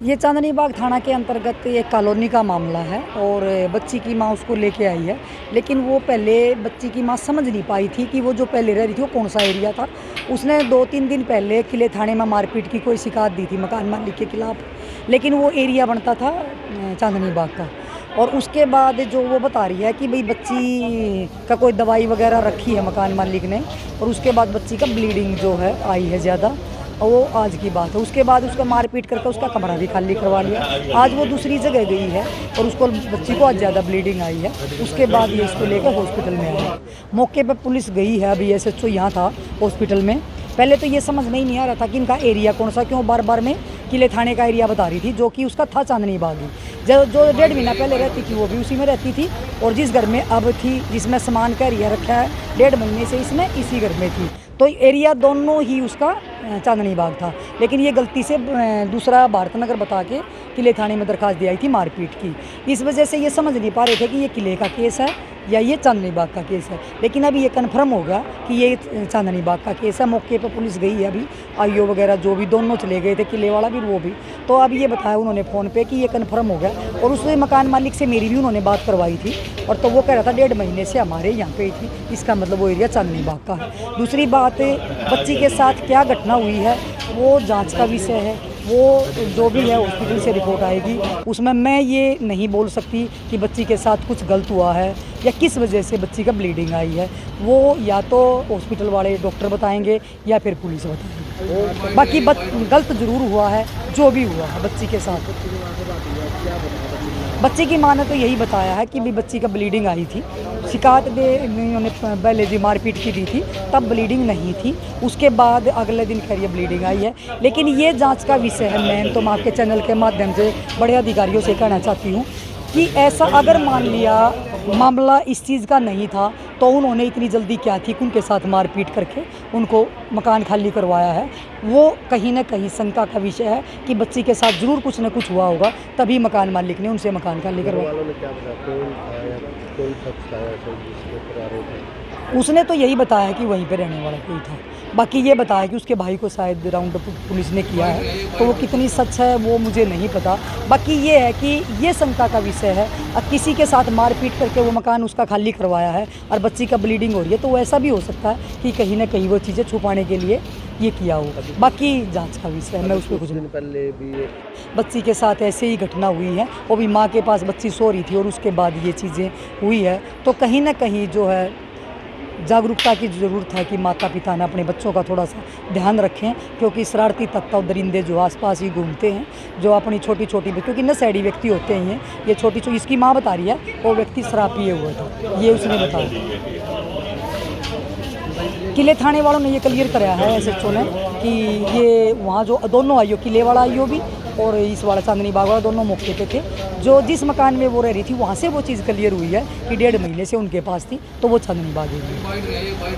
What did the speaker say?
ये चांदनी बाग थाना के अंतर्गत एक कॉलोनी का मामला है और बच्ची की माँ उसको लेके आई है। लेकिन वो पहले बच्ची की माँ समझ नहीं पाई थी कि वो जो पहले रह रही थी वो कौन सा एरिया था। उसने 2-3 दिन पहले किले थाने में मारपीट की कोई शिकायत दी थी मकान मालिक के खिलाफ, लेकिन वो एरिया बनता था चांदनी बाग का। और उसके बाद जो वो बता रही है कि भाई बच्ची का कोई दवाई वगैरह रखी है मकान मालिक ने, और उसके बाद बच्ची का ब्लीडिंग जो है आई है ज़्यादा, और वो आज की बात है। उसके बाद उसका मारपीट करके उसका कमरा भी खाली करवा लिया। आज वो दूसरी जगह गई है और उसको बच्ची को आज ज़्यादा ब्लीडिंग आई है। उसके बाद ये इसको लेकर हॉस्पिटल में आई। मौके पर पुलिस गई है, अभी SHO यहाँ था हॉस्पिटल में। पहले तो ये समझ में ही नहीं आ रहा था कि इनका एरिया कौन सा, क्यों बार बार में किले थाने का एरिया बता रही थी, जो कि उसका था चांदनी बाग ही। जो 1.5 महीना पहले रहती थी वो भी उसी में रहती थी, और जिस घर में अब थी, जिसमें सामान का एरिया रखा है 1.5 महीने से इसमें इसी घर में थी। तो एरिया दोनों ही उसका चांदनी बाग था। लेकिन ये गलती से दूसरा भारत नगर बता के किले थाने में दरखास्त दी आई थी मारपीट की। इस वजह से ये समझ नहीं पा रहे थे कि ये किले का केस है या ये चांदनी बाग का केस है। लेकिन अभी ये कन्फर्म हो गया कि ये चांदनी बाग का केस है। मौके पर पुलिस गई है, अभी IO वगैरह जो भी दोनों चले गए थे, किले वाला भी वो भी। तो अभी ये बताया उन्होंने फ़ोन पे कि ये कन्फर्म हो गया। और उस मकान मालिक से मेरी भी उन्होंने बात करवाई थी, और तो वो कह रहा था 1.5 महीने से हमारे यहाँ पे थी। इसका मतलब वो एरिया चांदनी बाग का है। दूसरी बात, बच्ची के साथ क्या घटना हुई है वो जांच का विषय है। वो जो भी है हॉस्पिटल से रिपोर्ट आएगी, उसमें मैं ये नहीं बोल सकती कि बच्ची के साथ कुछ गलत हुआ है या किस वजह से बच्ची का ब्लीडिंग आई है। वो या तो हॉस्पिटल वाले डॉक्टर बताएंगे या फिर पुलिस बताएंगे। बाकी गलत जरूर हुआ है जो भी हुआ है बच्ची के साथ। बच्चे की माँ ने तो यही बताया है कि भी बच्ची का ब्लीडिंग आई थी। शिकायत उन्होंने पहले जी मारपीट की दी थी, तब ब्लीडिंग नहीं थी। उसके बाद अगले दिन खैर ये ब्लीडिंग आई है। लेकिन ये जांच का विषय है। मैं तो आपके चैनल के माध्यम से बड़े अधिकारियों से कहना चाहती हूँ कि ऐसा अगर मान लिया मामला इस चीज़ का नहीं था तो उन्होंने इतनी जल्दी क्या थी उनके साथ मारपीट करके उनको मकान खाली करवाया है। वो कहीं ना कहीं शंका का विषय है कि बच्ची के साथ ज़रूर कुछ ना कुछ हुआ होगा, तभी मकान मालिक ने उनसे मकान खाली करवाया। उसने तो यही बताया कि वहीं पे रहने वाला कोई था। बाकी ये बताया कि उसके भाई को शायद राउंड अप पुलिस ने किया है, तो वो कितनी सच है वो मुझे नहीं पता। बाकी ये है कि ये शंका का विषय है। अब किसी के साथ मारपीट करके वो मकान उसका खाली करवाया है और बच्ची का ब्लीडिंग हो रही है, तो ऐसा भी हो सकता है कि कहीं ना कहीं वो चीज़ें छुपाने के लिए ये किया हो। बाकी जांच का विषय है, मैं उसमें कुछ नहीं। पहले भी बच्ची के साथ ऐसे ही घटना हुई है, वो भी माँ के पास बच्ची सो रही थी और उसके बाद ये चीज़ें हुई है। तो कहीं ना कहीं जो है जागरूकता की ज़रूरत है कि माता पिता ने अपने बच्चों का थोड़ा सा ध्यान रखें, क्योंकि शरारती तत्व दरिंदे जो आसपास ही घूमते हैं, जो अपनी छोटी छोटी, क्योंकि नशेड़ी व्यक्ति होते हैं ये छोटी छोटी। इसकी माँ बता रही है वो व्यक्ति शराब पिए हुआ था, ये उसने बताया। किले थाने वालों ने ये क्लियर कराया है SHO ने कि ये वहाँ जो दोनों IO, किले वाला IO भी और इस वाला चांदनी बाग वाला, दोनों मौके पे थे। जो जिस मकान में वो रह रही थी वहाँ से वो चीज़ क्लियर हुई है कि 1.5 महीने से उनके पास थी, तो वो चांदनी बाग है।